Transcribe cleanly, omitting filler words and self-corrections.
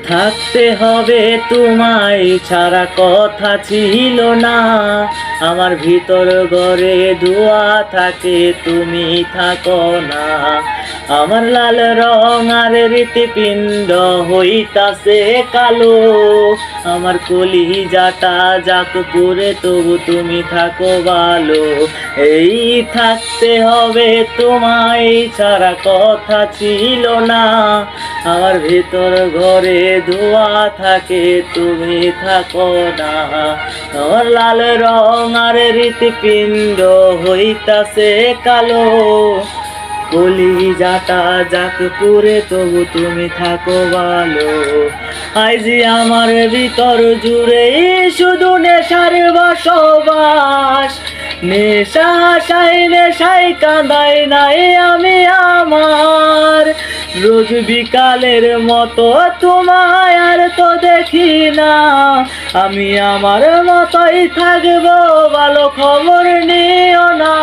থাকতে হবে তোমায় ছাড়া কথা ছিল না। আমার ভিতর ঘরে ধোঁয়া থাকে, তুমি থাকো না। আমার লাল রং আর হৃৎপিণ্ড হইতাছে কালো। আমার কলিজাটা যাক পুরে তবু তুমি থাকো ভালো। এই থাকতে হবে তোমায় ছাড়া কথা ছিল না। আমার ভিতর ঘরে ধোঁয়া থাকে, তুমি থাকো না। আমার লাল রং আর হৃৎপিণ্ড হইতাছে কালো। কলিজাটা যাক পুরে তবু তুমি থাকো ভালো। আইজি আমার ভিতর জুড়ে শুধু নেশার বসবাস। নেশা হাসাই নেশাই কাঁদাই নাই আমি আমার। রোজ বিকালের মতো তোমায় আর তো দেখি না। আমি আমার মতোই থাকবো, ভালো খবর নিও না।